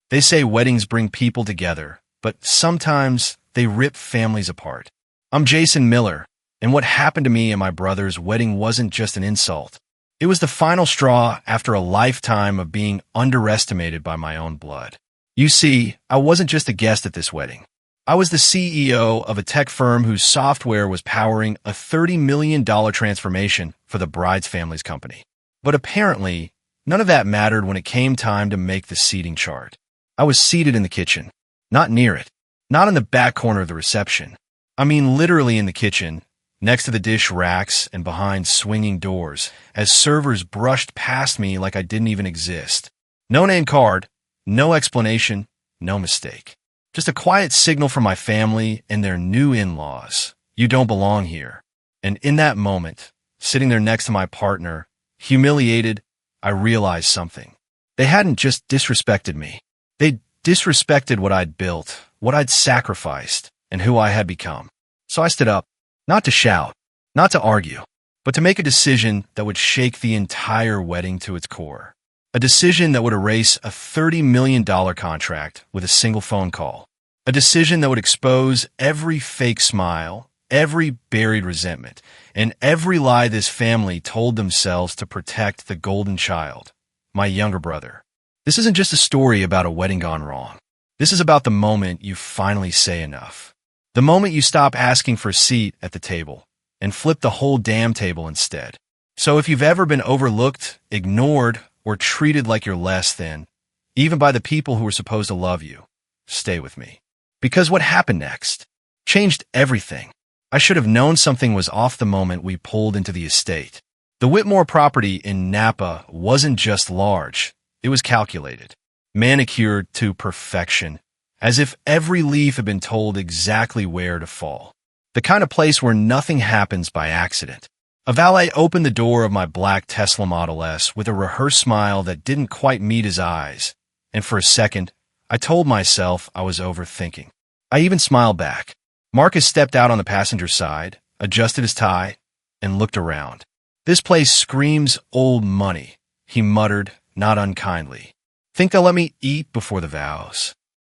They say weddings bring people together, but sometimes they rip families apart. I'm Jason Miller, and what happened to me and my brother's wedding wasn't just an insult. It was the final straw after a lifetime of being underestimated by my own blood. You see, I wasn't just a guest at this wedding. I was the CEO of a tech firm whose software was powering a $30 million transformation for the bride's family's company. But apparently, none of that mattered when it came time to make the seating chart. I was seated in the kitchen, not near it, not in the back corner of the reception. I mean literally in the kitchen, next to the dish racks and behind swinging doors, as servers brushed past me like I didn't even exist. No name card, no explanation, no mistake. Just a quiet signal from my family and their new in-laws. You don't belong here. And in that moment, sitting there next to my partner, humiliated, I realized something. They hadn't just disrespected me. They disrespected what I'd built, what I'd sacrificed, and who I had become. So I stood up, not to shout, not to argue, but to make a decision that would shake the entire wedding to its core. A decision that would erase a $30 million contract with a single phone call. A decision that would expose every fake smile, every buried resentment, and every lie this family told themselves to protect the golden child, my younger brother. This isn't just a story about a wedding gone wrong. This is about the moment you finally say enough. The moment you stop asking for a seat at the table and flip the whole damn table instead. So if you've ever been overlooked, ignored, or treated like you're less than, even by the people who are supposed to love you, stay with me. Because what happened next changed everything. I should have known something was off the moment we pulled into the estate. The Whitmore property in Napa wasn't just large. It was calculated, manicured to perfection, as if every leaf had been told exactly where to fall. The kind of place where nothing happens by accident. A valet opened the door of my black Tesla Model S with a rehearsed smile that didn't quite meet his eyes, and for a second, I told myself I was overthinking. I even smiled back. Marcus stepped out on the passenger side, adjusted his tie, and looked around. This place screams old money, he muttered, not unkindly. Think they'll let me eat before the vows?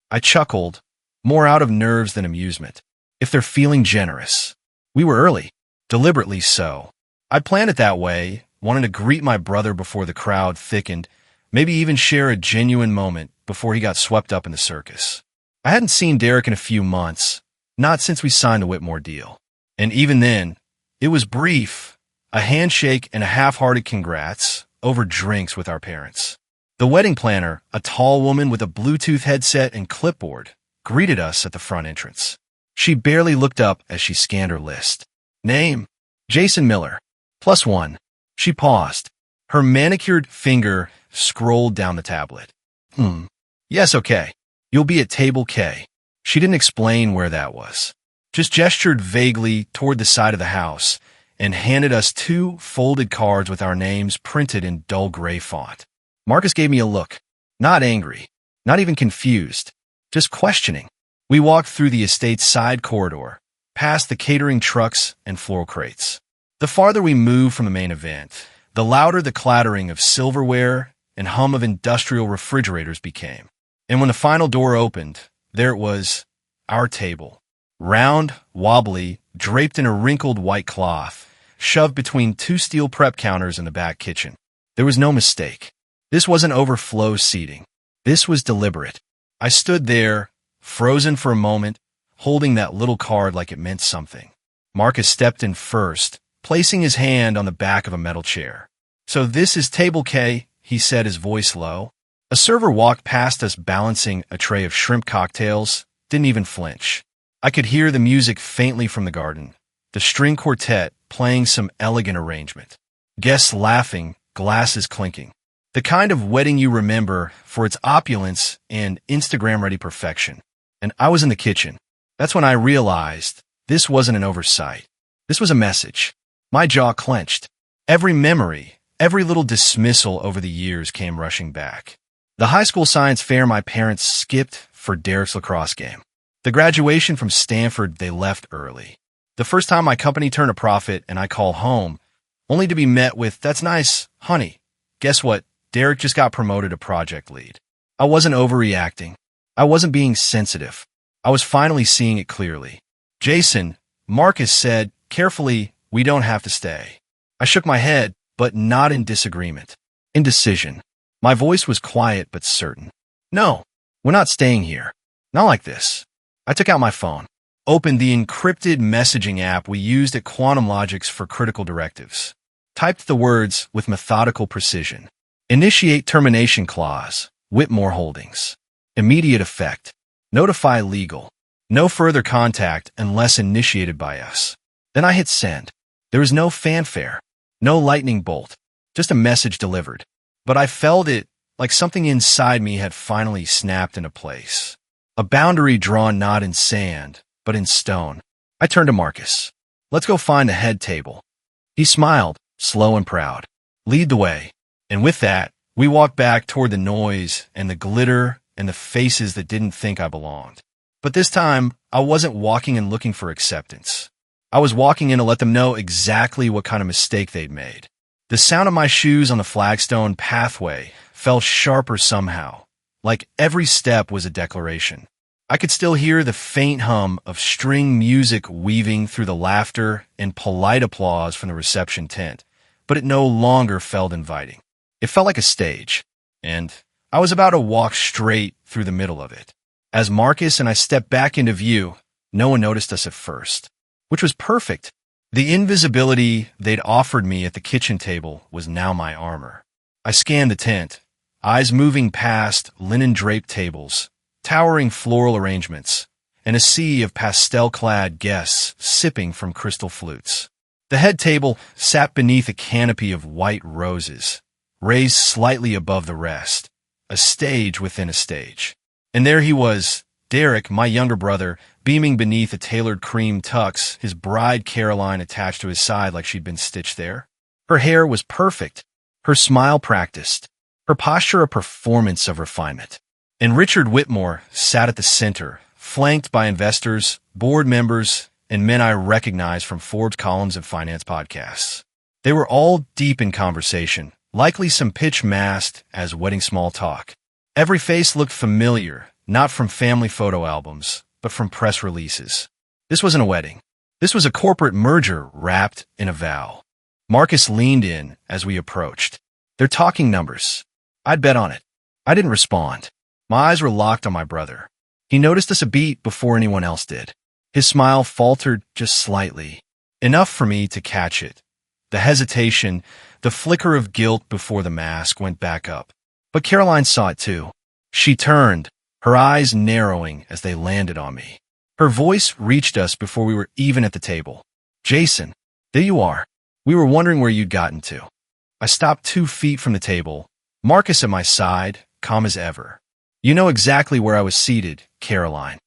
I chuckled, more out of nerves than amusement. If they're feeling generous. We were early, deliberately so. I planned it that way, wanted to greet my brother before the crowd thickened, maybe even share a genuine moment before he got swept up in the circus. I hadn't seen Derek in a few months, not since we signed the Whitmore deal. And even then, it was brief, a handshake and a half-hearted congrats over drinks with our parents. The wedding planner, a tall woman with a Bluetooth headset and clipboard, greeted us at the front entrance. She barely looked up as she scanned her list. Name, Jason Miller, +1. She paused. Her manicured finger scrolled down the tablet. Yes, okay. You'll be at table K. She didn't explain where that was. Just gestured vaguely toward the side of the house and handed us 2 folded cards with our names printed in dull gray font. Marcus gave me a look. Not angry. Not even confused. Just questioning. We walked through the estate's side corridor, past the catering trucks and floral crates. The farther we moved from the main event, the louder the clattering of silverware and hum of industrial refrigerators became. And when the final door opened, there it was, our table. Round, wobbly, draped in a wrinkled white cloth, shoved between 2 steel prep counters in the back kitchen. There was no mistake. This wasn't overflow seating. This was deliberate. I stood there, frozen for a moment, holding that little card like it meant something. Marcus stepped in first, placing his hand on the back of a metal chair. So this is table K, he said, his voice low. A server walked past us balancing a tray of shrimp cocktails, didn't even flinch. I could hear the music faintly from the garden, the string quartet playing some elegant arrangement. Guests laughing, glasses clinking. The kind of wedding you remember for its opulence and Instagram-ready perfection. And I was in the kitchen. That's when I realized this wasn't an oversight. This was a message. My jaw clenched. Every memory, every little dismissal over the years came rushing back. The high school science fair my parents skipped for Derek's lacrosse game. The graduation from Stanford they left early. The first time my company turned a profit and I call home, only to be met with, "That's nice, honey. Guess what? Derek just got promoted to project lead." I wasn't overreacting. I wasn't being sensitive. I was finally seeing it clearly. Jason, Marcus said, carefully, we don't have to stay. I shook my head, but not in disagreement. Indecision. My voice was quiet but certain. No, we're not staying here. Not like this. I took out my phone, opened the encrypted messaging app we used at Quantum Logics for critical directives, typed the words with methodical precision. Initiate termination clause, Whitmore Holdings. Immediate effect. Notify legal. No further contact unless initiated by us. Then I hit send. There was no fanfare, no lightning bolt, just a message delivered. But I felt it like something inside me had finally snapped into place. A boundary drawn not in sand, but in stone. I turned to Marcus. Let's go find the head table. He smiled, slow and proud. Lead the way. And with that, we walked back toward the noise and the glitter and the faces that didn't think I belonged. But this time, I wasn't walking in looking for acceptance. I was walking in to let them know exactly what kind of mistake they'd made. The sound of my shoes on the flagstone pathway felt sharper somehow, like every step was a declaration. I could still hear the faint hum of string music weaving through the laughter and polite applause from the reception tent, but it no longer felt inviting. It felt like a stage, and I was about to walk straight through the middle of it. As Marcus and I stepped back into view, no one noticed us at first, which was perfect. The invisibility they'd offered me at the kitchen table was now my armor. I scanned the tent, eyes moving past linen-draped tables, towering floral arrangements, and a sea of pastel-clad guests sipping from crystal flutes. The head table sat beneath a canopy of white roses, raised slightly above the rest, a stage within a stage. And there he was, Derek, my younger brother, beaming beneath a tailored cream tux, his bride Caroline attached to his side like she'd been stitched there. Her hair was perfect, her smile practiced, her posture a performance of refinement. And Richard Whitmore sat at the center, flanked by investors, board members, and men I recognized from Forbes columns and finance podcasts. They were all deep in conversation, likely some pitch masked as wedding small talk. Every face looked familiar, not from family photo albums, but from press releases. This wasn't a wedding. This was a corporate merger wrapped in a vow. Marcus leaned in as we approached. They're talking numbers. I'd bet on it. I didn't respond. My eyes were locked on my brother. He noticed us a beat before anyone else did. His smile faltered just slightly, enough for me to catch it. The hesitation, the flicker of guilt before the mask went back up. But Caroline saw it too. She turned, her eyes narrowing as they landed on me. Her voice reached us before we were even at the table. Jason, there you are. We were wondering where you'd gotten to. I stopped 2 feet from the table, Marcus at my side, calm as ever. You know exactly where I was seated, Caroline.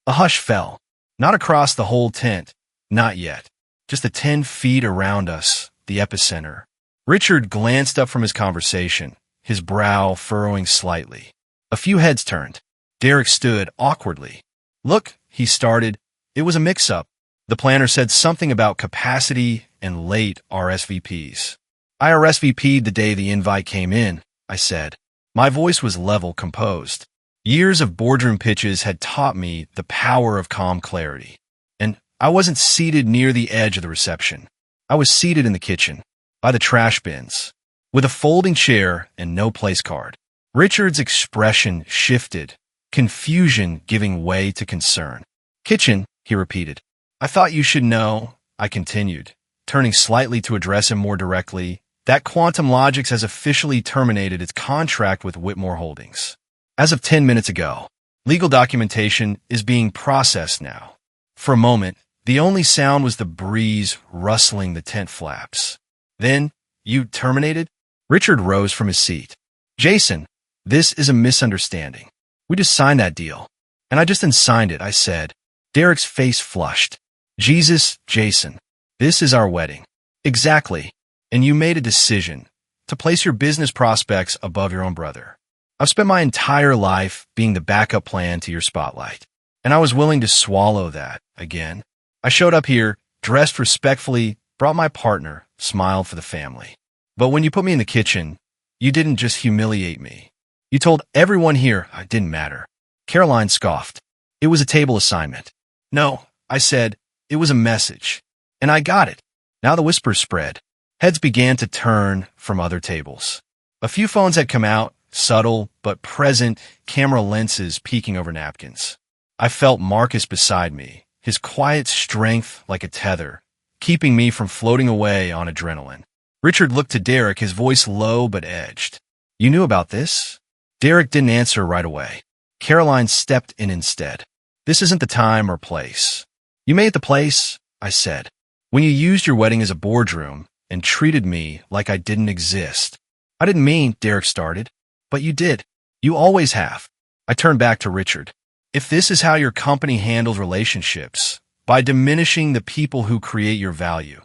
A hush fell. Not across the whole tent. Not yet. Just the 10 feet around us, the epicenter. Richard glanced up from his conversation, his brow furrowing slightly. A few heads turned. Derek stood awkwardly. Look, he started. It was a mix-up. The planner said something about capacity and late RSVPs. I RSVP'd the day the invite came in, I said. My voice was level, composed. Years of boardroom pitches had taught me the power of calm clarity. And I wasn't seated near the edge of the reception. I was seated in the kitchen, by the trash bins, with a folding chair and no place card. Richard's expression shifted, confusion giving way to concern. Kitchen, he repeated. I thought you should know, I continued, turning slightly to address him more directly, that Quantum Logics has officially terminated its contract with Whitmore Holdings. As of 10 minutes ago, legal documentation is being processed now. For a moment, the only sound was the breeze rustling the tent flaps. Then, you terminated? Richard rose from his seat. Jason, this is a misunderstanding. We just signed that deal. And I just unsigned it, I said. Derek's face flushed. Jesus, Jason, this is our wedding. Exactly. And you made a decision to place your business prospects above your own brother. I've spent my entire life being the backup plan to your spotlight. And I was willing to swallow that again. I showed up here, dressed respectfully, brought my partner, smiled for the family. But when you put me in the kitchen, you didn't just humiliate me. You told everyone here it didn't matter. Caroline scoffed. It was a table assignment. No, I said, it was a message. And I got it. Now the whispers spread. Heads began to turn from other tables. A few phones had come out, subtle but present camera lenses peeking over napkins. I felt Marcus beside me, his quiet strength like a tether, keeping me from floating away on adrenaline. Richard looked to Derek, his voice low but edged. You knew about this? Derek didn't answer right away. Caroline stepped in instead. This isn't the time or place. You made the place, I said, when you used your wedding as a boardroom and treated me like I didn't exist. I didn't mean, Derek started, but you did. You always have. I turned back to Richard. If this is how your company handles relationships, by diminishing the people who create your value,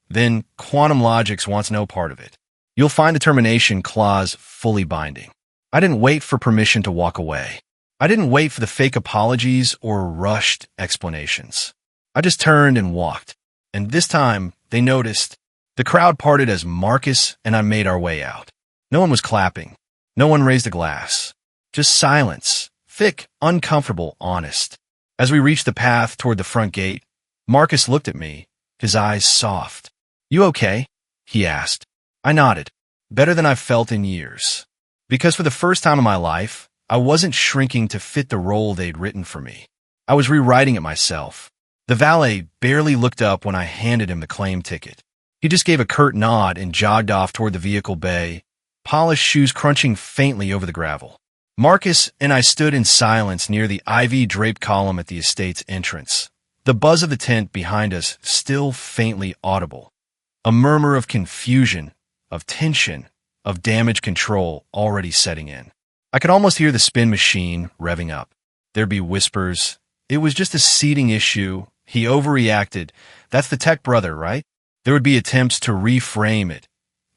then Quantum Logics wants no part of it. You'll find a termination clause fully binding. I didn't wait for permission to walk away. I didn't wait for the fake apologies or rushed explanations. I just turned and walked. And this time, they noticed. The crowd parted as Marcus and I made our way out. No one was clapping. No one raised a glass. Just silence. Thick, uncomfortable, honest. As we reached the path toward the front gate, Marcus looked at me, his eyes soft. You okay? He asked. I nodded. Better than I've felt in years. Because for the first time in my life, I wasn't shrinking to fit the role they'd written for me. I was rewriting it myself. The valet barely looked up when I handed him the claim ticket. He just gave a curt nod and jogged off toward the vehicle bay, polished shoes crunching faintly over the gravel. Marcus and I stood in silence near the ivy-draped column at the estate's entrance, the buzz of the tent behind us still faintly audible. A murmur of confusion, of tension, of damage control already setting in. I could almost hear the spin machine revving up. There'd be whispers. It was just a seating issue. He overreacted. That's the tech brother, right? There would be attempts to reframe it,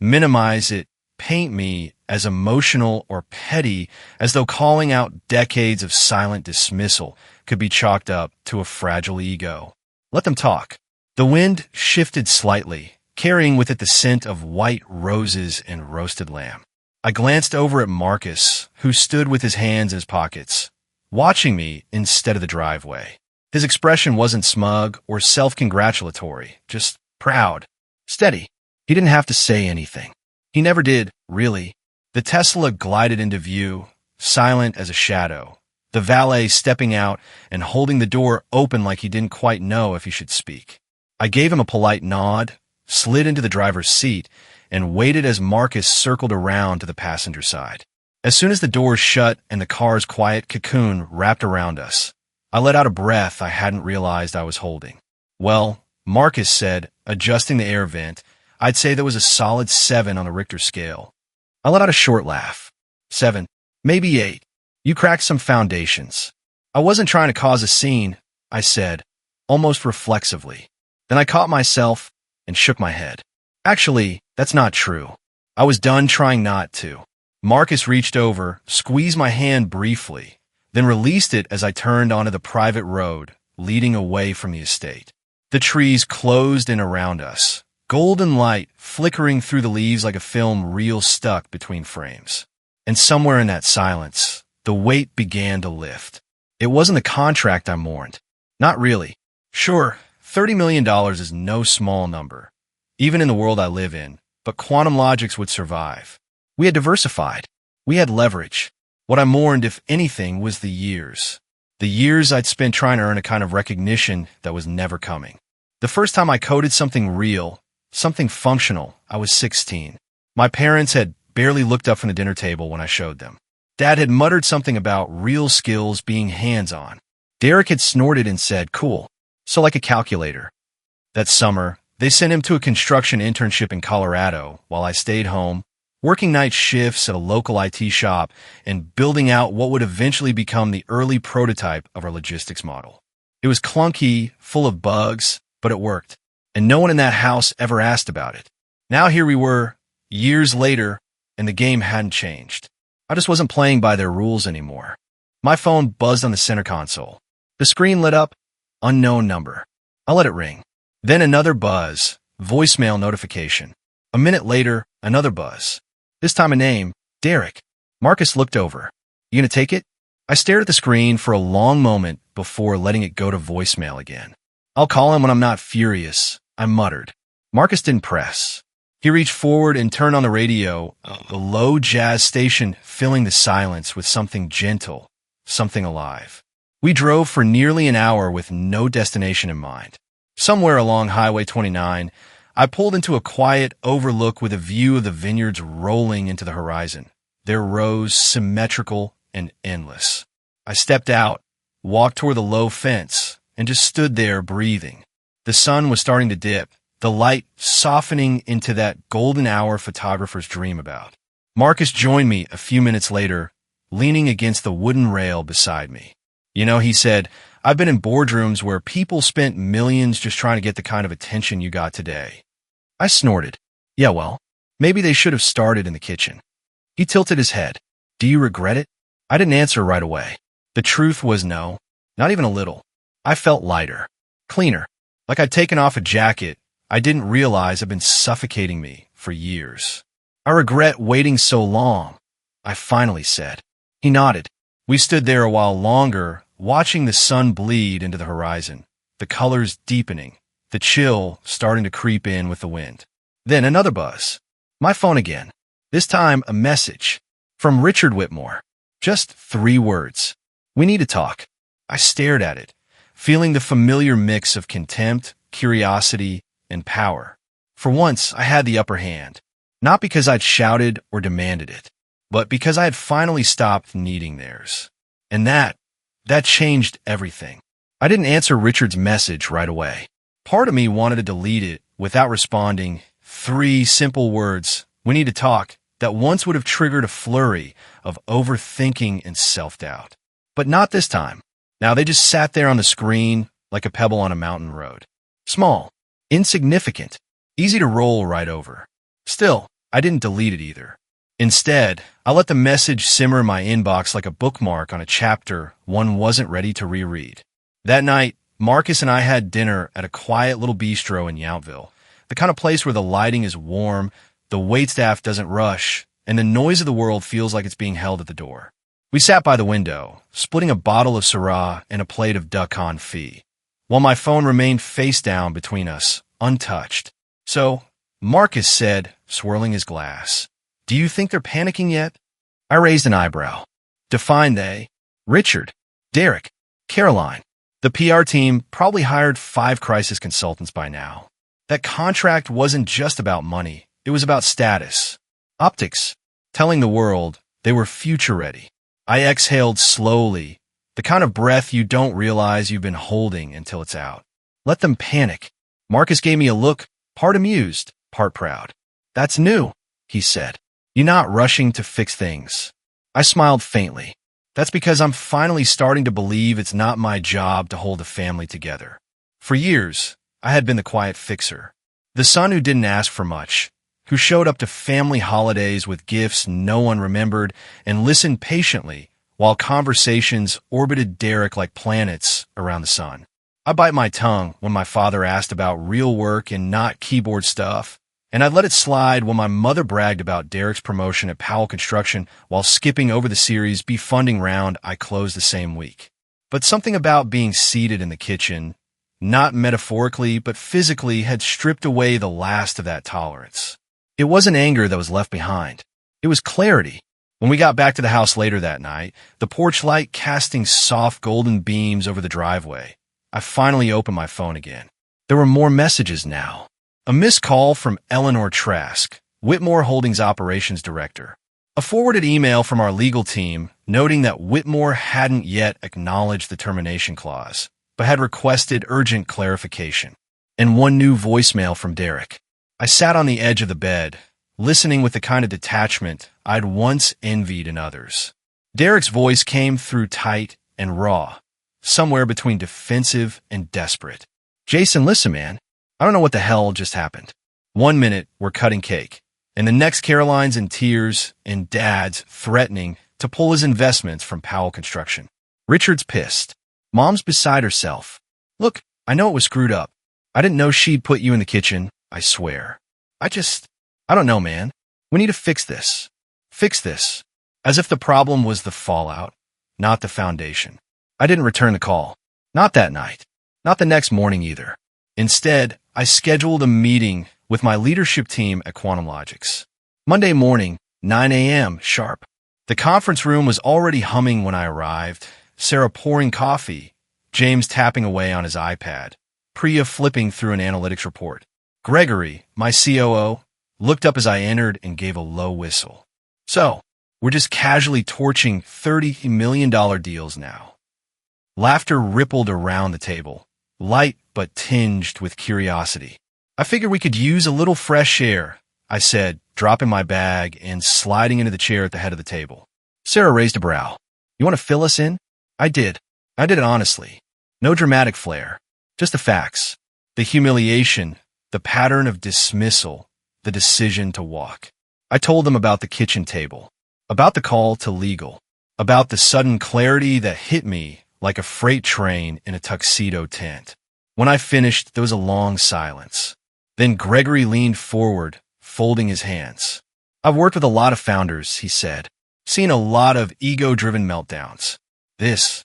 minimize it, paint me as emotional or petty, as though calling out decades of silent dismissal could be chalked up to a fragile ego. Let them talk. The wind shifted slightly, carrying with it the scent of white roses and roasted lamb. I glanced over at Marcus, who stood with his hands in his pockets, watching me instead of the driveway. His expression wasn't smug or self-congratulatory, just proud, steady. He didn't have to say anything. He never did, really. The Tesla glided into view, silent as a shadow, the valet stepping out and holding the door open like he didn't quite know if he should speak. I gave him a polite nod, slid into the driver's seat, and waited as Marcus circled around to the passenger side. As soon as the doors shut and the car's quiet cocoon wrapped around us, I let out a breath I hadn't realized I was holding. Well, Marcus said, adjusting the air vent, I'd say there was a solid 7 on the Richter scale. I let out a short laugh. 7, maybe 8. You cracked some foundations. I wasn't trying to cause a scene, I said, almost reflexively. Then I caught myself and shook my head. Actually, that's not true. I was done trying not to. Marcus reached over, squeezed my hand briefly, then released it as I turned onto the private road, leading away from the estate. The trees closed in around us, golden light flickering through the leaves like a film reel stuck between frames. And somewhere in that silence, the weight began to lift. It wasn't the contract I mourned. Not really. Sure, $30 million is no small number, even in the world I live in, but Quantum Logics would survive. We had diversified. We had leverage. What I mourned, if anything, was the years. The years I'd spent trying to earn a kind of recognition that was never coming. The first time I coded something real, something functional, I was 16. My parents had barely looked up from the dinner table when I showed them. Dad had muttered something about real skills being hands-on. Derek had snorted and said, cool, so like a calculator. That summer, they sent him to a construction internship in Colorado while I stayed home, working night shifts at a local IT shop and building out what would eventually become the early prototype of our logistics model. It was clunky, full of bugs, but it worked, and no one in that house ever asked about it. Now here we were, years later, and the game hadn't changed. I just wasn't playing by their rules anymore. My phone buzzed on the center console. The screen lit up, unknown number. I let it ring. Then another buzz, voicemail notification. A minute later, another buzz. This time a name, Derek. Marcus looked over. You gonna take it? I stared at the screen for a long moment before letting it go to voicemail again. I'll call him when I'm not furious, I muttered. Marcus didn't press. He reached forward and turned on the radio, the low jazz station filling the silence with something gentle, something alive. We drove for nearly an hour with no destination in mind. Somewhere along Highway 29, I pulled into a quiet overlook with a view of the vineyards rolling into the horizon, their rows symmetrical and endless. I stepped out, walked toward the low fence, and just stood there breathing. The sun was starting to dip, the light softening into that golden hour photographers dream about. Marcus joined me a few minutes later, leaning against the wooden rail beside me. You know, he said, I've been in boardrooms where people spent millions just trying to get the kind of attention you got today. I snorted. Yeah, well, maybe they should have started in the kitchen. He tilted his head. Do you regret it? I didn't answer right away. The truth was no, not even a little. I felt lighter, cleaner, like I'd taken off a jacket I didn't realize had been suffocating me for years. I regret waiting so long, I finally said. He nodded. We stood there a while longer, watching the sun bleed into the horizon, the colors deepening, the chill starting to creep in with the wind. Then another buzz. My phone again. This time a message. From Richard Whitmore. Just 3 words. We need to talk. I stared at it, feeling the familiar mix of contempt, curiosity, and power. For once, I had the upper hand. Not because I'd shouted or demanded it, but because I had finally stopped needing theirs. And that changed everything. I didn't answer Richard's message right away. Part of me wanted to delete it without responding. 3 simple words, we need to talk, that once would have triggered a flurry of overthinking and self-doubt. But not this time. Now they just sat there on the screen like a pebble on a mountain road. Small, insignificant, easy to roll right over. Still, I didn't delete it either. Instead, I let the message simmer in my inbox like a bookmark on a chapter one wasn't ready to reread. That night, Marcus and I had dinner at a quiet little bistro in Yountville, the kind of place where the lighting is warm, the waitstaff doesn't rush, and the noise of the world feels like it's being held at the door. We sat by the window, splitting a bottle of Syrah and a plate of duck confit, while my phone remained face down between us, untouched. So, Marcus said, swirling his glass, do you think they're panicking yet? I raised an eyebrow. Define they. Richard, Derek, Caroline. The PR team probably hired 5 crisis consultants by now. That contract wasn't just about money. It was about status. Optics. Telling the world they were future ready. I exhaled slowly, the kind of breath you don't realize you've been holding until it's out. Let them panic. Marcus gave me a look, part amused, part proud. That's new, he said. You're not rushing to fix things. I smiled faintly. That's because I'm finally starting to believe it's not my job to hold a family together. For years, I had been the quiet fixer. The son who didn't ask for much, who showed up to family holidays with gifts no one remembered and listened patiently while conversations orbited Derek like planets around the sun. I bite my tongue when my father asked about real work and not keyboard stuff, and I'd let it slide when my mother bragged about Derek's promotion at Powell Construction while skipping over the Series B funding round I closed the same week. But something about being seated in the kitchen, not metaphorically but physically, had stripped away the last of that tolerance. It wasn't anger that was left behind. It was clarity. When we got back to the house later that night, the porch light casting soft golden beams over the driveway, I finally opened my phone again. There were more messages now. A missed call from Eleanor Trask, Whitmore Holdings Operations Director. A forwarded email from our legal team noting that Whitmore hadn't yet acknowledged the termination clause, but had requested urgent clarification. And one new voicemail from Derek. I sat on the edge of the bed, listening with the kind of detachment I'd once envied in others. Derek's voice came through tight and raw, somewhere between defensive and desperate. Jason, listen, man. I don't know what the hell just happened. 1 minute, we're cutting cake, and the next Caroline's in tears and Dad's threatening to pull his investments from Powell Construction. Richard's pissed. Mom's beside herself. Look, I know it was screwed up. I didn't know she'd put you in the kitchen, I swear. I don't know, man. We need to fix this. Fix this. as if the problem was the fallout, not the foundation. I didn't return the call. Not that night. Not the next morning either. Instead, I scheduled a meeting with my leadership team at Quantum Logics. Monday morning, 9 a.m. sharp. The conference room was already humming when I arrived, Sarah pouring coffee, James tapping away on his iPad, Priya flipping through an analytics report. Gregory, my COO, looked up as I entered and gave a low whistle. So, we're just casually torching $30 million deals now. Laughter rippled around the table, light but tinged with curiosity. I figured we could use a little fresh air, I said, dropping my bag and sliding into the chair at the head of the table. Sarah raised a brow. You want to fill us in? I did. I did it honestly. No dramatic flair. Just the facts. The humiliation, the pattern of dismissal, the decision to walk. I told them about the kitchen table, about the call to legal, about the sudden clarity that hit me like a freight train in a tuxedo tent. When I finished, there was a long silence. Then Gregory leaned forward, folding his hands. I've worked with a lot of founders, he said. Seen a lot of ego-driven meltdowns. This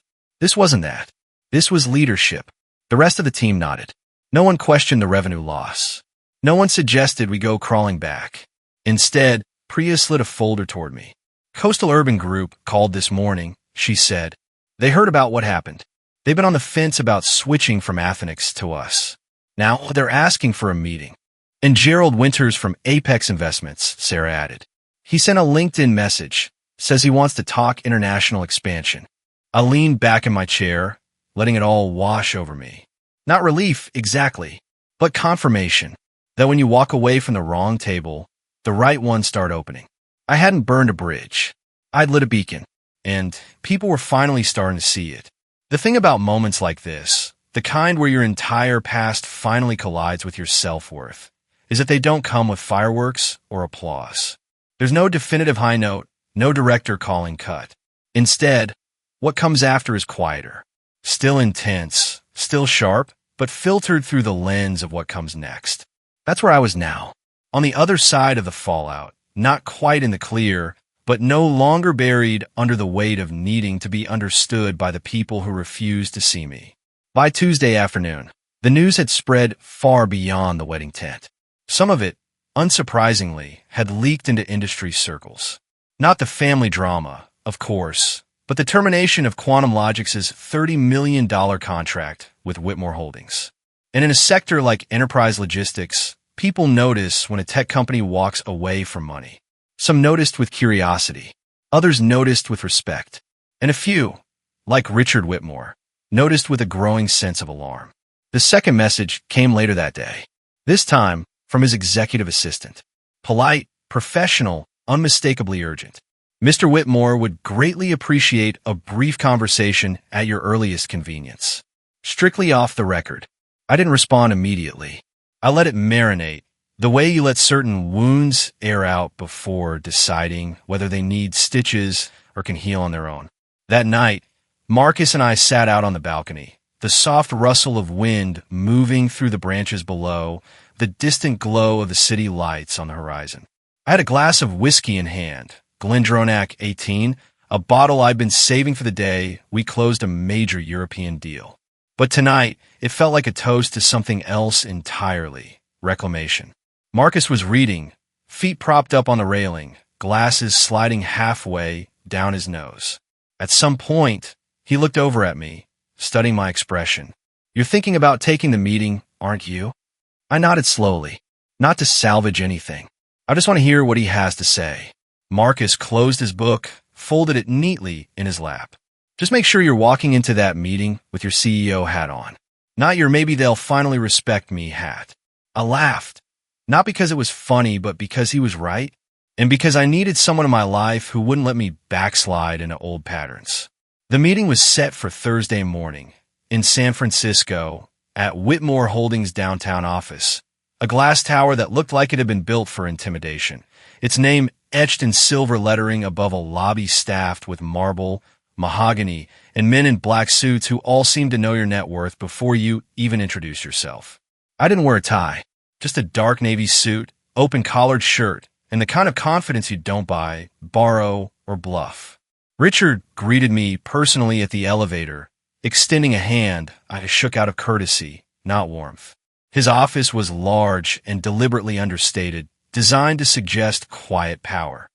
wasn't that. This was leadership. The rest of the team nodded. No one questioned the revenue loss. No one suggested we go crawling back. Instead, Priya slid a folder toward me. Coastal Urban Group called this morning, she said. They heard about what happened. They've been on the fence about switching from Athenix to us. Now they're asking for a meeting. And Gerald Winters from Apex Investments, Sarah added. He sent a LinkedIn message, says he wants to talk international expansion. I leaned back in my chair, letting it all wash over me. Not relief, exactly, but confirmation that when you walk away from the wrong table, the right ones start opening. I hadn't burned a bridge. I'd lit a beacon, and people were finally starting to see it. The thing about moments like this, the kind where your entire past finally collides with your self-worth, is that they don't come with fireworks or applause. There's no definitive high note, no director calling cut. Instead, what comes after is quieter, still intense, still sharp, but filtered through the lens of what comes next. That's where I was now, on the other side of the fallout, not quite in the clear, but no longer buried under the weight of needing to be understood by the people who refused to see me. By Tuesday afternoon, the news had spread far beyond the wedding tent. Some of it, unsurprisingly, had leaked into industry circles. Not the family drama, of course, but the termination of Quantum Logics' $30 million contract with Whitmore Holdings. And in a sector like enterprise logistics, people notice when a tech company walks away from money. Some noticed with curiosity, others noticed with respect, and a few, like Richard Whitmore, noticed with a growing sense of alarm. The second message came later that day, this time from his executive assistant. Polite, professional, unmistakably urgent. Mr. Whitmore would greatly appreciate a brief conversation at your earliest convenience. Strictly off the record. I didn't respond immediately. I let it marinate, the way you let certain wounds air out before deciding whether they need stitches or can heal on their own. That night, Marcus and I sat out on the balcony, the soft rustle of wind moving through the branches below, the distant glow of the city lights on the horizon. I had a glass of whiskey in hand, Glendronach 18, a bottle I'd been saving for the day we closed a major European deal. But tonight, it felt like a toast to something else entirely, reclamation. Marcus was reading, feet propped up on the railing, glasses sliding halfway down his nose. At some point, he looked over at me, studying my expression. You're thinking about taking the meeting, aren't you? I nodded slowly, not to salvage anything. I just want to hear what he has to say. Marcus closed his book, folded it neatly in his lap. Just make sure you're walking into that meeting with your CEO hat on, not your maybe they'll finally respect me hat. I laughed, not because it was funny, but because he was right, and because I needed someone in my life who wouldn't let me backslide into old patterns. The meeting was set for Thursday morning in San Francisco at Whitmore Holdings' downtown office, a glass tower that looked like it had been built for intimidation, its name etched in silver lettering above a lobby staffed with marble, mahogany, and men in black suits who all seemed to know your net worth before you even introduce yourself. I didn't wear a tie, just a dark navy suit, open-collared shirt, and the kind of confidence you don't buy, borrow, or bluff. Richard greeted me personally at the elevator, extending a hand I shook out of courtesy, not warmth. His office was large and deliberately understated, designed to suggest quiet power.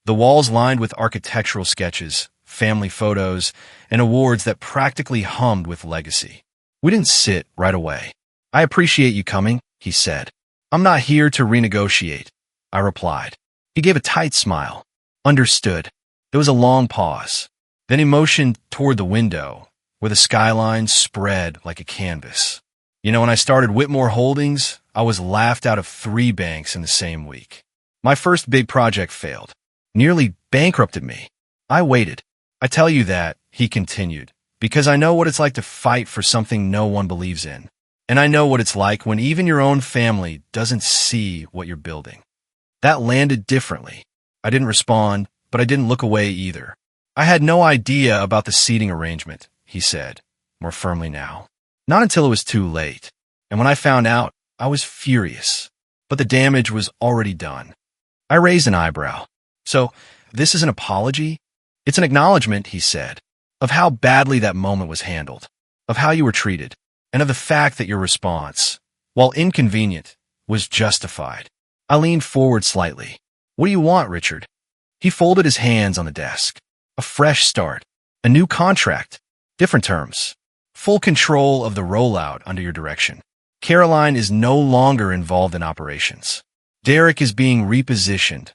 The walls lined with architectural sketches, family photos, and awards that practically hummed with legacy. We didn't sit right away. "I appreciate you coming," he said. "I'm not here to renegotiate," I replied. He gave a tight smile. "Understood." There was a long pause. Then he motioned toward the window, where the skyline spread like a canvas. "You know, when I started Whitmore Holdings, I was laughed out of 3 banks in the same week. My first big project failed. Nearly bankrupted me. I waited. I tell you that," he continued, "because I know what it's like to fight for something no one believes in. And I know what it's like when even your own family doesn't see what you're building." That landed differently. I didn't respond, but I didn't look away either. "I had no idea about the seating arrangement," he said, more firmly now. "Not until it was too late. And when I found out, I was furious. But the damage was already done." I raised an eyebrow. "So, this is an apology?" "It's an acknowledgement," he said, "of how badly that moment was handled, of how you were treated, and of the fact that your response, while inconvenient, was justified." I leaned forward slightly. "What do you want, Richard?" He folded his hands on the desk. "A fresh start. A new contract. Different terms. Full control of the rollout under your direction. Caroline is no longer involved in operations. Derek is being repositioned.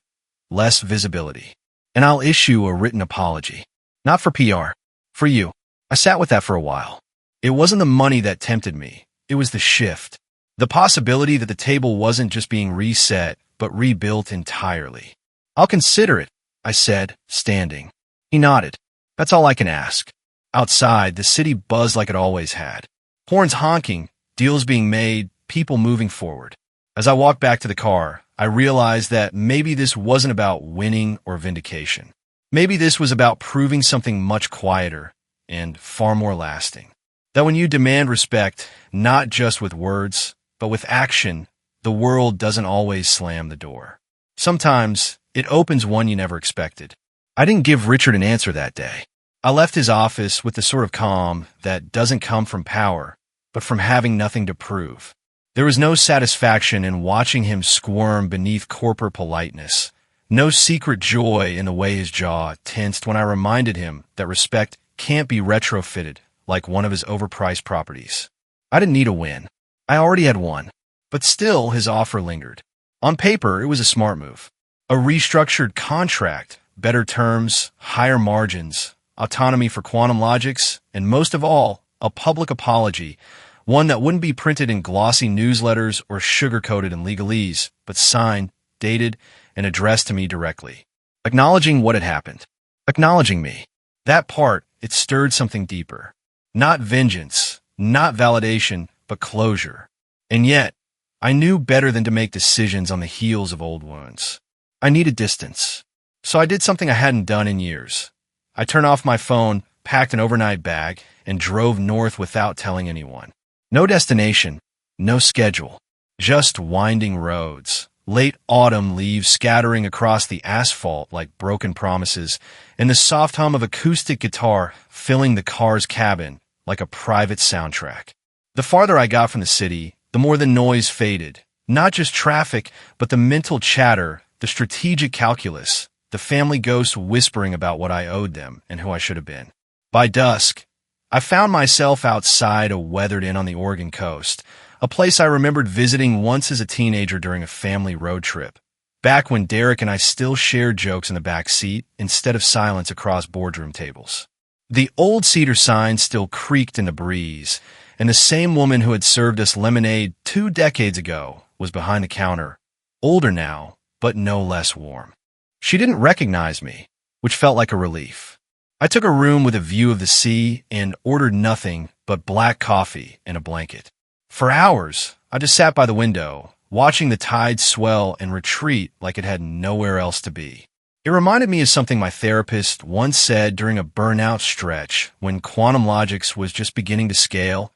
Less visibility. And I'll issue a written apology. Not for PR. For you." I sat with that for a while. It wasn't the money that tempted me. It was the shift. The possibility that the table wasn't just being reset, but rebuilt entirely. "I'll consider it," I said, standing. He nodded. "That's all I can ask." Outside, the city buzzed like it always had. Horns honking, deals being made, people moving forward. As I walked back to the car, I realized that maybe this wasn't about winning or vindication. Maybe this was about proving something much quieter and far more lasting. That when you demand respect, not just with words, but with action, the world doesn't always slam the door. Sometimes, it opens one you never expected. I didn't give Richard an answer that day. I left his office with the sort of calm that doesn't come from power, but from having nothing to prove. There was no satisfaction in watching him squirm beneath corporate politeness, no secret joy in the way his jaw tensed when I reminded him that respect can't be retrofitted like one of his overpriced properties. I didn't need a win. I already had one. But still, his offer lingered. On paper, it was a smart move. A restructured contract, better terms, higher margins, autonomy for quantum logics, and most of all, a public apology, one that wouldn't be printed in glossy newsletters or sugar-coated in legalese, but signed, dated, and addressed to me directly. Acknowledging what had happened. Acknowledging me. That part, it stirred something deeper. Not vengeance, not validation, but closure. And yet, I knew better than to make decisions on the heels of old wounds. I needed distance. So I did something I hadn't done in years. I turned off my phone, packed an overnight bag, and drove north without telling anyone. No destination, no schedule, just winding roads, late autumn leaves scattering across the asphalt like broken promises, and the soft hum of acoustic guitar filling the car's cabin like a private soundtrack. The farther I got from the city, the more the noise faded. Not just traffic, but the mental chatter, the strategic calculus, the family ghosts whispering about what I owed them and who I should have been. By dusk, I found myself outside a weathered inn on the Oregon coast, a place I remembered visiting once as a teenager during a family road trip, back when Derek and I still shared jokes in the back seat instead of silence across boardroom tables. The old cedar sign still creaked in the breeze, and the same woman who had served us lemonade 2 decades ago was behind the counter, older now, but no less warm. She didn't recognize me, which felt like a relief. I took a room with a view of the sea and ordered nothing but black coffee and a blanket. For hours, I just sat by the window, watching the tide swell and retreat like it had nowhere else to be. It reminded me of something my therapist once said during a burnout stretch when quantum logics was just beginning to scale.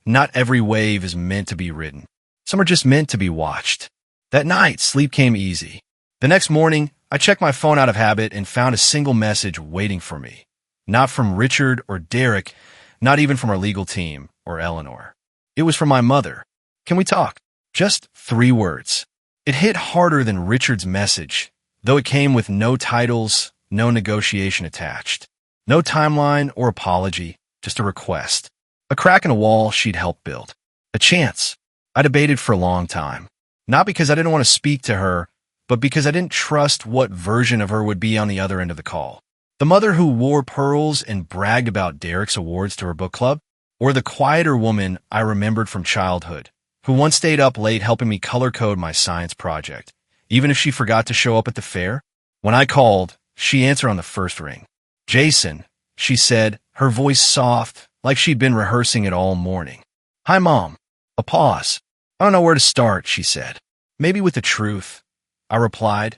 Not every wave is meant to be ridden. Some are just meant to be watched. That night, sleep came easy. The next morning, I checked my phone out of habit and found a single message waiting for me. Not from Richard or Derek, not even from our legal team or Eleanor. It was from my mother. Can we talk? Just 3 words. It hit harder than Richard's message, though it came with no titles, no negotiation attached. No timeline or apology, just a request. A crack in a wall she'd helped build. A chance. I debated for a long time. Not because I didn't want to speak to her, but because I didn't trust what version of her would be on the other end of the call. The mother who wore pearls and bragged about Derek's awards to her book club? Or the quieter woman I remembered from childhood, who once stayed up late helping me color code my science project, even if she forgot to show up at the fair? When I called, she answered on the first ring. Jason, she said, her voice soft, like she'd been rehearsing it all morning. Hi, Mom. A pause. I don't know where to start, she said. Maybe with the truth. I replied,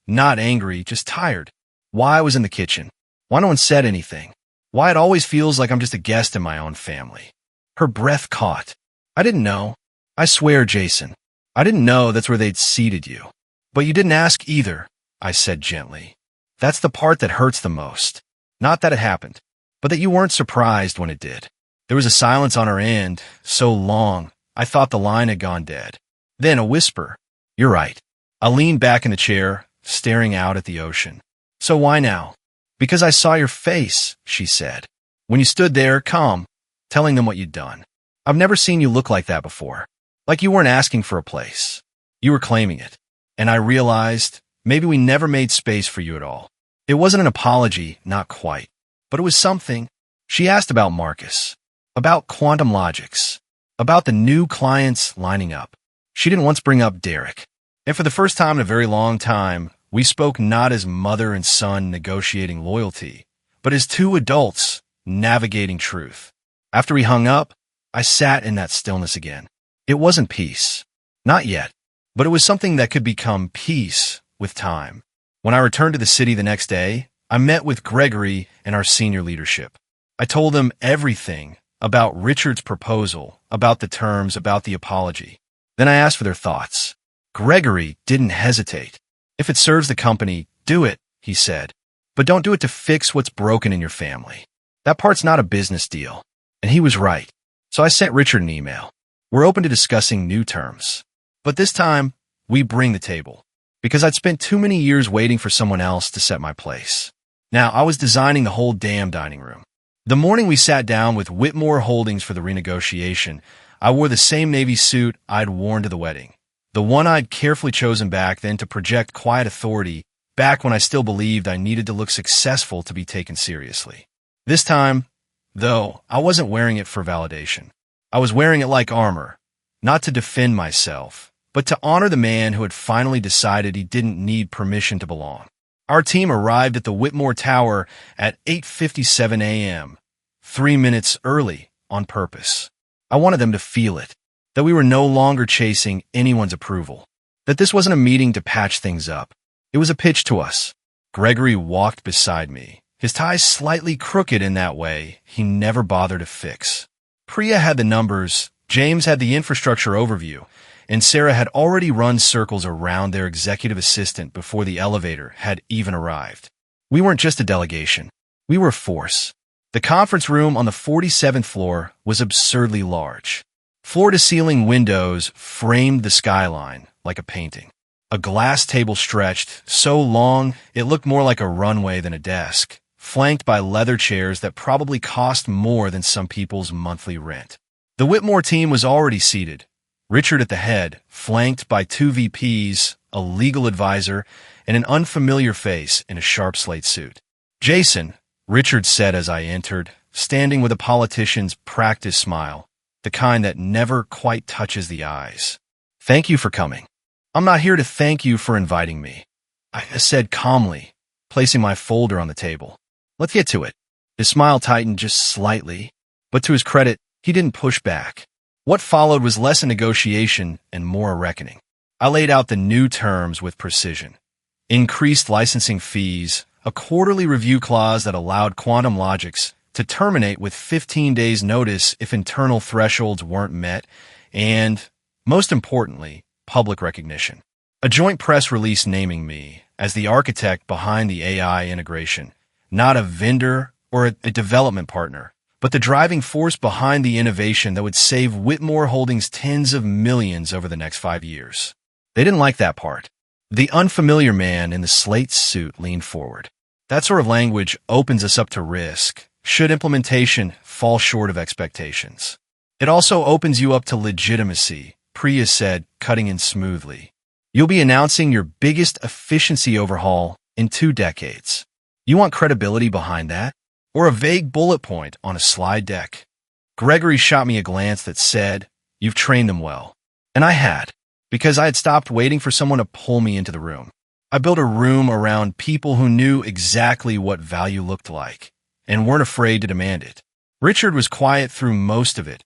not angry, just tired. Why I was in the kitchen. Why no one said anything. Why it always feels like I'm just a guest in my own family. Her breath caught. I didn't know. I swear, Jason. I didn't know that's where they'd seated you. But you didn't ask either, I said gently. That's the part that hurts the most. Not that it happened, but that you weren't surprised when it did. There was a silence on her end, so long, I thought the line had gone dead. Then a whisper. You're right. I leaned back in the chair, staring out at the ocean. So why now? Because I saw your face, she said. When you stood there, calm, telling them what you'd done. I've never seen you look like that before. Like you weren't asking for a place. You were claiming it. And I realized maybe we never made space for you at all. It wasn't an apology, not quite. But it was something. She asked about Marcus. About quantum logics. About the new clients lining up. She didn't once bring up Derek. And for the first time in a very long time, we spoke not as mother and son negotiating loyalty, but as 2 adults navigating truth. After we hung up, I sat in that stillness again. It wasn't peace. Not yet. But it was something that could become peace with time. When I returned to the city the next day, I met with Gregory and our senior leadership. I told them everything about Richard's proposal, about the terms, about the apology. Then I asked for their thoughts. Gregory didn't hesitate. If it serves the company, do it, he said. But don't do it to fix what's broken in your family. That part's not a business deal. And he was right. So I sent Richard an email. We're open to discussing new terms. But this time, we bring the table. Because I'd spent too many years waiting for someone else to set my place. Now, I was designing the whole damn dining room. The morning we sat down with Whitmore Holdings for the renegotiation, I wore the same navy suit I'd worn to the wedding. The one I'd carefully chosen back then to project quiet authority, back when I still believed I needed to look successful to be taken seriously. This time, though, I wasn't wearing it for validation. I was wearing it like armor, not to defend myself, but to honor the man who had finally decided he didn't need permission to belong. Our team arrived at the Whitmore Tower at 8:57 a.m., 3 minutes early on purpose. I wanted them to feel it. That we were no longer chasing anyone's approval, that this wasn't a meeting to patch things up. It was a pitch to us. Gregory walked beside me, his tie slightly crooked in that way he never bothered to fix. Priya had the numbers, James had the infrastructure overview, and Sarah had already run circles around their executive assistant before the elevator had even arrived. We weren't just a delegation. We were a force. The conference room on the 47th floor was absurdly large. Floor-to-ceiling windows framed the skyline like a painting. A glass table stretched so long it looked more like a runway than a desk, flanked by leather chairs that probably cost more than some people's monthly rent. The Whitmore team was already seated, Richard at the head, flanked by 2 VPs, a legal advisor, and an unfamiliar face in a sharp slate suit. Jason, Richard said as I entered, standing with a politician's practice smile, the kind that never quite touches the eyes. Thank you for coming. I'm not here to thank you for inviting me, I said calmly, placing my folder on the table. Let's get to it. His smile tightened just slightly, but to his credit, he didn't push back. What followed was less a negotiation and more a reckoning. I laid out the new terms with precision. Increased licensing fees, a quarterly review clause that allowed Quantum Logics to terminate with 15 days' notice if internal thresholds weren't met, and, most importantly, public recognition. A joint press release naming me as the architect behind the AI integration, not a vendor or a development partner, but the driving force behind the innovation that would save Whitmore Holdings tens of millions over the next 5 years. They didn't like that part. The unfamiliar man in the slate suit leaned forward. That sort of language opens us up to risk, should implementation fall short of expectations. It also opens you up to legitimacy, Priya said, cutting in smoothly. You'll be announcing your biggest efficiency overhaul in 2 decades. You want credibility behind that? Or a vague bullet point on a slide deck? Gregory shot me a glance that said, "You've trained them well." And I had, because I had stopped waiting for someone to pull me into the room. I built a room around people who knew exactly what value looked like and weren't afraid to demand it. Richard was quiet through most of it,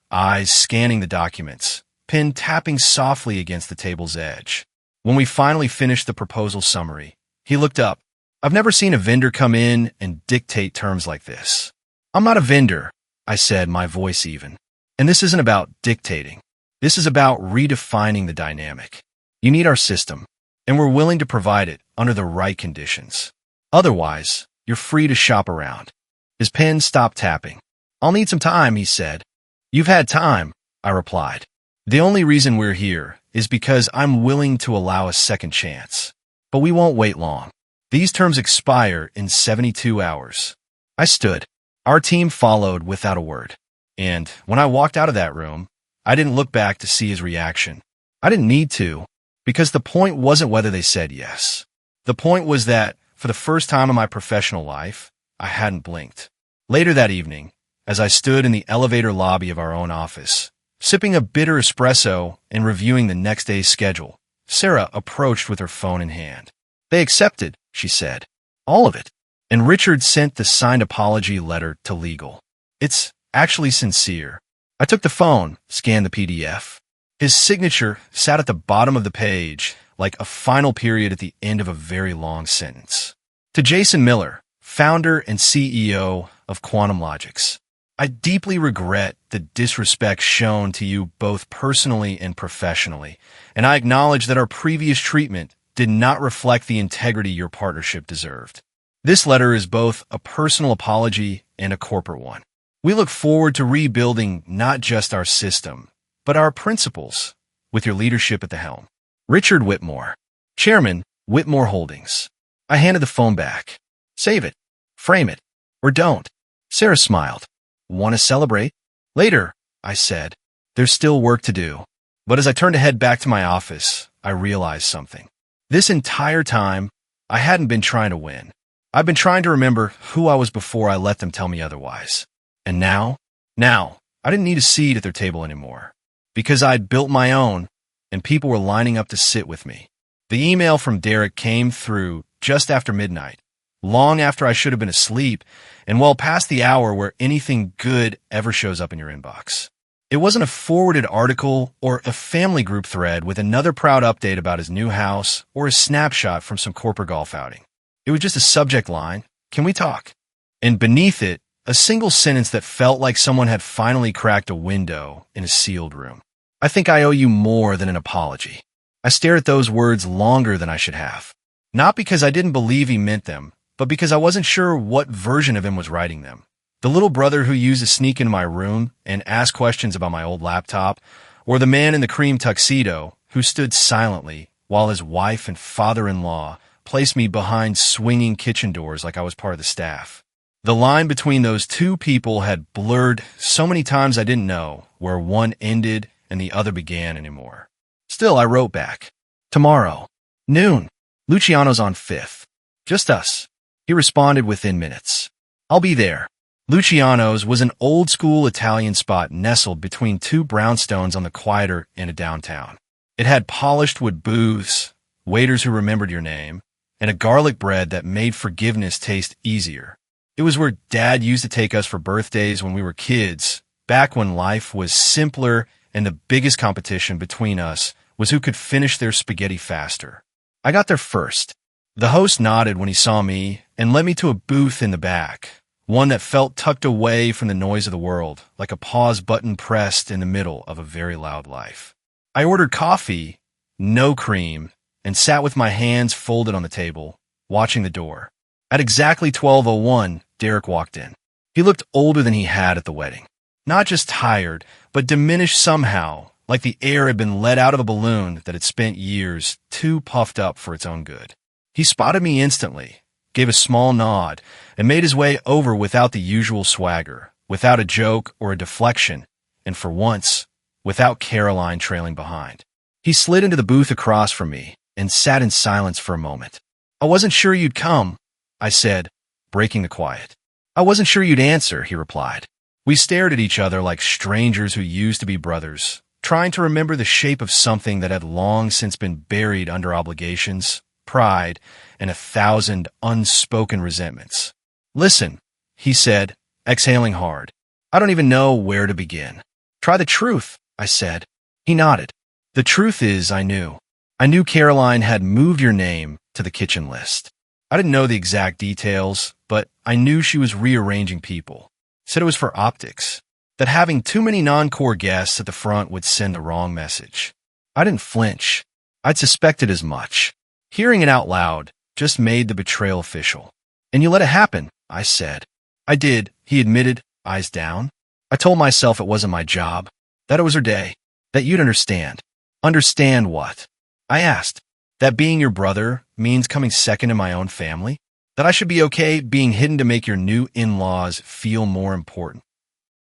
eyes scanning the documents, pen tapping softly against the table's edge. When we finally finished the proposal summary, he looked up. "I've never seen a vendor come in and dictate terms like this." "I'm not a vendor," I said, my voice even. "And this isn't about dictating. This is about redefining the dynamic. You need our system, and we're willing to provide it under the right conditions. Otherwise, you're free to shop around." His pen stopped tapping. "I'll need some time," he said. "You've had time," I replied. "The only reason we're here is because I'm willing to allow a second chance. But we won't wait long. These terms expire in 72 hours. I stood. Our team followed without a word. And when I walked out of that room, I didn't look back to see his reaction. I didn't need to, because the point wasn't whether they said yes. The point was that, for the first time in my professional life, I hadn't blinked. Later that evening, as I stood in the elevator lobby of our own office, sipping a bitter espresso and reviewing the next day's schedule, Sarah approached with her phone in hand. "They accepted," she said. "All of it." And Richard sent the signed apology letter to legal. "It's actually sincere." I took the phone, scanned the PDF. His signature sat at the bottom of the page, like a final period at the end of a very long sentence. To Jason Miller, founder and CEO of Quantum Logics, I deeply regret the disrespect shown to you both personally and professionally, and I acknowledge that our previous treatment did not reflect the integrity your partnership deserved. This letter is both a personal apology and a corporate one. We look forward to rebuilding not just our system, but our principles, with your leadership at the helm. Richard Whitmore, Chairman, Whitmore Holdings. I handed the phone back. "Save it, frame it, or don't." Sarah smiled. "Want to celebrate?" "Later," I said. "There's still work to do." But as I turned to head back to my office, I realized something. This entire time, I hadn't been trying to win. I've been trying to remember who I was before I let them tell me otherwise. And now, I didn't need a seat at their table anymore, because I'd built my own, and people were lining up to sit with me. The email from Derek came through just after midnight, long after I should have been asleep, and well past the hour where anything good ever shows up in your inbox. It wasn't a forwarded article or a family group thread with another proud update about his new house or a snapshot from some corporate golf outing. It was just a subject line, "Can we talk?" And beneath it, a single sentence that felt like someone had finally cracked a window in a sealed room. "I think I owe you more than an apology." I stared at those words longer than I should have. Not because I didn't believe he meant them, but because I wasn't sure what version of him was writing them. The little brother who used to sneak into my room and ask questions about my old laptop, or the man in the cream tuxedo who stood silently while his wife and father-in-law placed me behind swinging kitchen doors like I was part of the staff. The line between those two people had blurred so many times I didn't know where one ended and the other began anymore. Still, I wrote back. "Tomorrow, noon. Luciano's on 5th. Just us." He responded within minutes. "I'll be there." Luciano's was an old-school Italian spot nestled between 2 brownstones on the quieter end of downtown. It had polished wood booths, waiters who remembered your name, and a garlic bread that made forgiveness taste easier. It was where Dad used to take us for birthdays when we were kids, back when life was simpler and the biggest competition between us was who could finish their spaghetti faster. I got there first. The host nodded when he saw me and led me to a booth in the back, one that felt tucked away from the noise of the world, like a pause button pressed in the middle of a very loud life. I ordered coffee, no cream, and sat with my hands folded on the table, watching the door. At exactly 12:01, Derek walked in. He looked older than he had at the wedding. Not just tired, but diminished somehow, like the air had been let out of a balloon that had spent years too puffed up for its own good. He spotted me instantly, gave a small nod, and made his way over without the usual swagger, without a joke or a deflection, and for once, without Caroline trailing behind. He slid into the booth across from me and sat in silence for a moment. "I wasn't sure you'd come," I said, breaking the quiet. "I wasn't sure you'd answer," he replied. We stared at each other like strangers who used to be brothers, trying to remember the shape of something that had long since been buried under obligations, pride, and 1,000 unspoken resentments. "Listen," he said, exhaling hard. "I don't even know where to begin." "Try the truth," I said. He nodded. "The truth is, I knew. I knew Caroline had moved your name to the kitchen list. I didn't know the exact details, but I knew she was rearranging people. Said it was for optics. That having too many non-core guests at the front would send the wrong message." I didn't flinch. I'd suspected as much. Hearing it out loud just made the betrayal official. "And you let it happen," I said. "I did," he admitted, eyes down. "I told myself it wasn't my job, that it was her day, that you'd understand." "Understand what?" I asked. "That being your brother means coming second in my own family? That I should be okay being hidden to make your new in-laws feel more important?"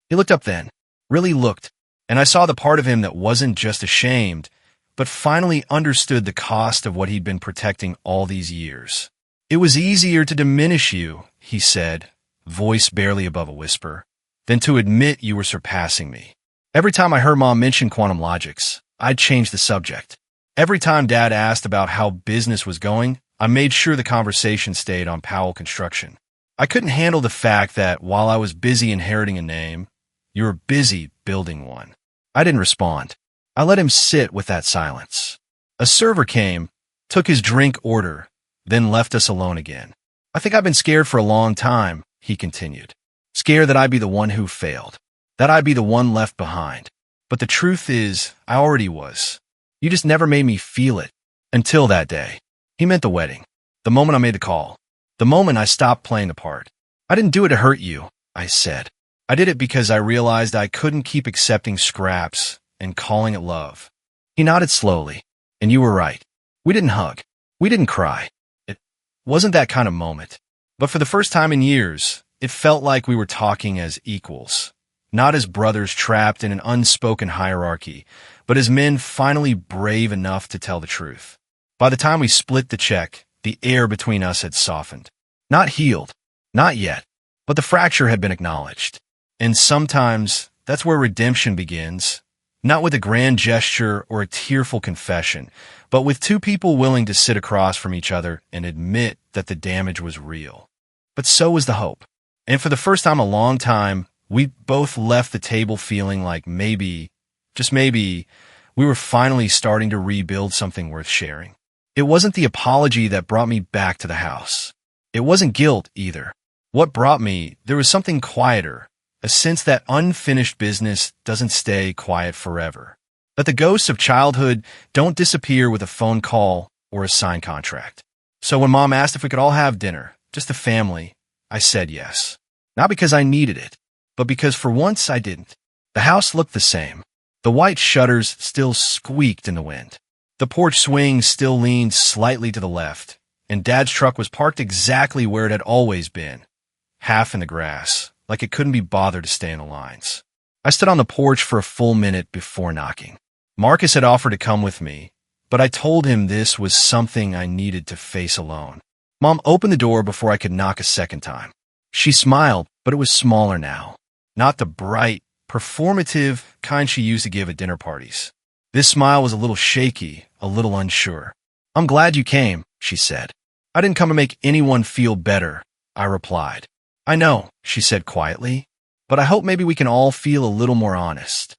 He looked up then, really looked, and I saw the part of him that wasn't just ashamed, but finally understood the cost of what he'd been protecting all these years. "It was easier to diminish you," he said, voice barely above a whisper, "than to admit you were surpassing me. Every time I heard Mom mention quantum logics, I'd change the subject. Every time Dad asked about how business was going, I made sure the conversation stayed on Powell Construction. I couldn't handle the fact that while I was busy inheriting a name, you were busy building one." I didn't respond. I let him sit with that silence. A server came, took his drink order, then left us alone again. "I think I've been scared for a long time," he continued. "Scared that I'd be the one who failed, that I'd be the one left behind. But the truth is, I already was. You just never made me feel it. Until that day." He meant the wedding. The moment I made the call. The moment I stopped playing the part. "I didn't do it to hurt you," I said. "I did it because I realized I couldn't keep accepting scraps and calling it love." He nodded slowly. "And you were right. We didn't hug. We didn't cry. It wasn't that kind of moment. But for the first time in years, it felt like we were talking as equals. Not as brothers trapped in an unspoken hierarchy, but as men finally brave enough to tell the truth. By the time we split the check, the air between us had softened. Not healed, not yet, but the fracture had been acknowledged. And sometimes that's where redemption begins, not with a grand gesture or a tearful confession, but with two people willing to sit across from each other and admit that the damage was real. But so was the hope. And for the first time in a long time, we both left the table feeling like maybe, just maybe, we were finally starting to rebuild something worth sharing. It wasn't the apology that brought me back to the house. It wasn't guilt either. What brought me, there was something quieter, a sense that unfinished business doesn't stay quiet forever. That the ghosts of childhood don't disappear with a phone call or a signed contract. So when Mom asked if we could all have dinner, just the family, I said yes. Not because I needed it, but because for once I didn't. The house looked the same. The white shutters still squeaked in the wind. The porch swing still leaned slightly to the left, and Dad's truck was parked exactly where it had always been, half in the grass, like it couldn't be bothered to stay in the lines. I stood on the porch for a full minute before knocking. Marcus had offered to come with me, but I told him this was something I needed to face alone. Mom opened the door before I could knock a second time. She smiled, but it was smaller now. Not the bright, performative kind she used to give at dinner parties. This smile was a little shaky, a little unsure. "I'm glad you came," she said. "I didn't come to make anyone feel better," I replied. "I know," she said quietly, "but I hope maybe we can all feel a little more honest."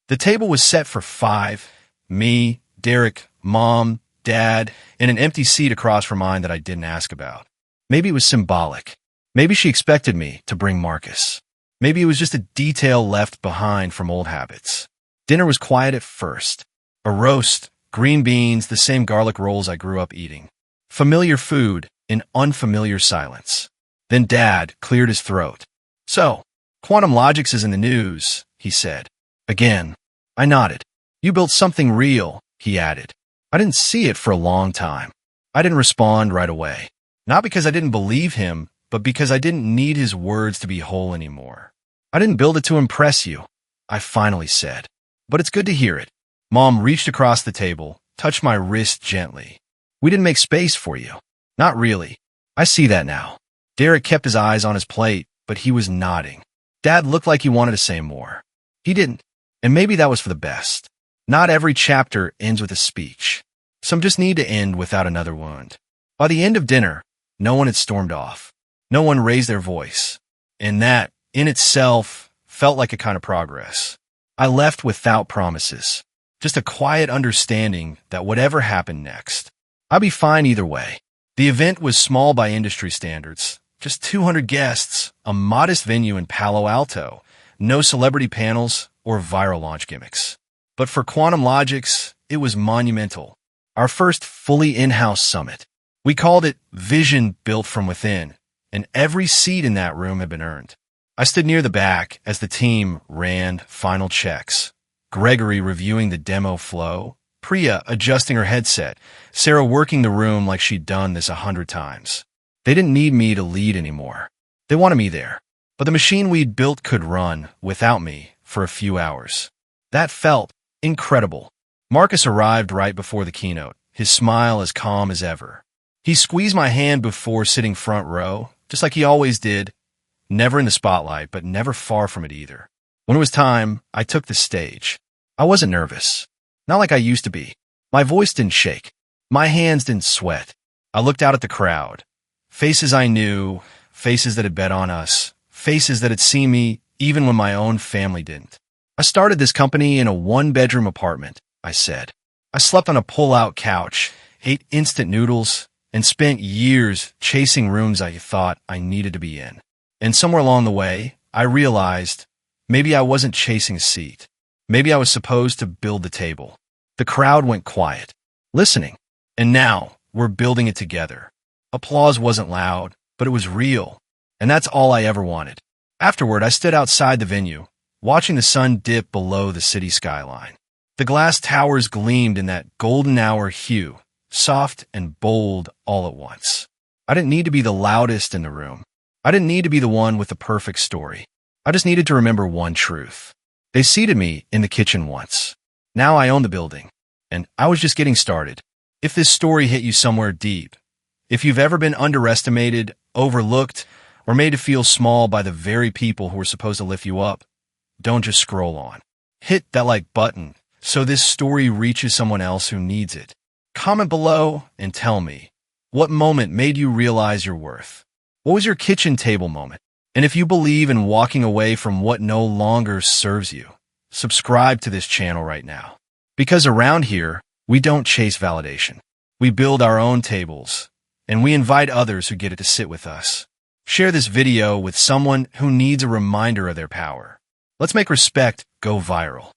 The table was set for 5, me, Derek, Mom, Dad, and an empty seat across from mine that I didn't ask about. Maybe it was symbolic. Maybe she expected me to bring Marcus. Maybe it was just a detail left behind from old habits. Dinner was quiet at first. A roast, Green beans, the same garlic rolls I grew up eating. Familiar food in unfamiliar silence. Then Dad cleared his throat. "So, quantum logics is in the news," he said. Again, I nodded. "You built something real," he added. I didn't see it for a long time. I didn't respond right away. Not because I didn't believe him, but because I didn't need his words to be whole anymore. "I didn't build it to impress you," I finally said. "But it's good to hear it." Mom reached across the table, touched my wrist gently. "We didn't make space for you." "Not really. I see that now." Derek kept his eyes on his plate, but he was nodding. Dad looked like he wanted to say more. He didn't, and maybe that was for the best. Not every chapter ends with a speech. Some just need to end without another wound. By the end of dinner, no one had stormed off. No one raised their voice. And that, in itself, felt like a kind of progress. I left without promises. Just a quiet understanding that whatever happened next, I'd be fine either way. The event was small by industry standards. Just 200 guests, a modest venue in Palo Alto, no celebrity panels or viral launch gimmicks. But for Quantum Logics, it was monumental. Our first fully in-house summit. We called it Vision Built from Within, and every seat in that room had been earned. I stood near the back as the team ran final checks. Gregory reviewing the demo flow, Priya adjusting her headset, Sarah working the room like she'd done this 100 times. They didn't need me to lead anymore. They wanted me there. But the machine we'd built could run, without me, for a few hours. That felt incredible. Marcus arrived right before the keynote, his smile as calm as ever. He squeezed my hand before sitting front row, just like he always did, never in the spotlight, but never far from it either. When it was time, I took the stage. I wasn't nervous. Not like I used to be. My voice didn't shake. My hands didn't sweat. I looked out at the crowd. Faces I knew, faces that had bet on us, faces that had seen me even when my own family didn't. "I started this company in a one-bedroom apartment," I said. "I slept on a pull-out couch, ate instant noodles, and spent years chasing rooms I thought I needed to be in. And somewhere along the way, I realized maybe I wasn't chasing a seat. Maybe I was supposed to build the table." The crowd went quiet, listening. And now, we're building it together. Applause wasn't loud, but it was real. And that's all I ever wanted. Afterward, I stood outside the venue, watching the sun dip below the city skyline. The glass towers gleamed in that golden hour hue, soft and bold all at once. I didn't need to be the loudest in the room. I didn't need to be the one with the perfect story. I just needed to remember one truth. They seated me in the kitchen once. Now I own the building, and I was just getting started. If this story hit you somewhere deep, if you've ever been underestimated, overlooked, or made to feel small by the very people who were supposed to lift you up, don't just scroll on. Hit that like button so this story reaches someone else who needs it. Comment below and tell me, what moment made you realize your worth? What was your kitchen table moment? And if you believe in walking away from what no longer serves you, subscribe to this channel right now. Because around here, we don't chase validation. We build our own tables, and we invite others who get it to sit with us. Share this video with someone who needs a reminder of their power. Let's make respect go viral.